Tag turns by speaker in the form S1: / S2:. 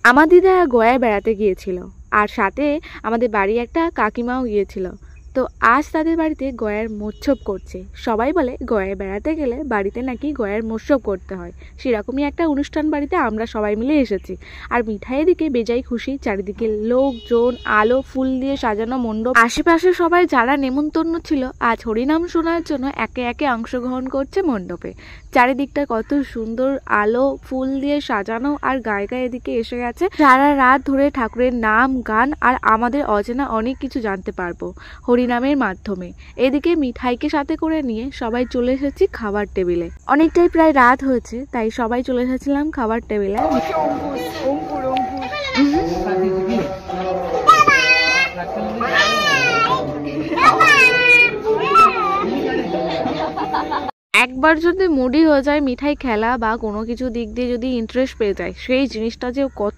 S1: আমার দিদা গয়ায় বেড়াতে গিয়েছিল, আর সাথে আমাদের বাড়ি একটা কাকিমাও গিয়েছিল। তো আজ তাদের বাড়িতে গয়ার মোৎসব করছে। সবাই বলে গয়ায় বেড়াতে গেলে বাড়িতে নাকি গয়ার মোৎসব করতে হয়। সেরকমই একটা অনুষ্ঠান বাড়িতে আমরা সবাই মিলে এসেছি। আর মিঠাইয়ের দিকে বেজায় খুশি, চারিদিকে লোকজন, আলো ফুল দিয়ে সাজানো মণ্ডপ। আশেপাশে সবাই যারা নেমন্তন্ন ছিল আজ হরিনাম শোনার জন্য একে একে অংশগ্রহণ করছে মণ্ডপে। চারিদিকটা কত সুন্দর আলো ফুল দিয়ে সাজানো, আর গায়িকা এদিকে এসে গেছে। সারা রাত ধরে ঠাকুরের নাম গান আর আমাদের অজানা অনেক কিছু জানতে পারবো হরিনামের মাধ্যমে। এদিকে মিঠাইকে সাথে করে নিয়ে সবাই চলে এসেছি খাবার টেবিলে। অনেকটাই প্রায় রাত হয়েছে, তাই সবাই চলে এসেছিলাম খাবার টেবিলে। একবার যদি মুডি হয়ে যায় মিঠাই খেলা বা কোনো কিছু দিক দিয়ে যদি ইন্টারেস্ট পেয়ে যায়, সেই জিনিসটা যে কত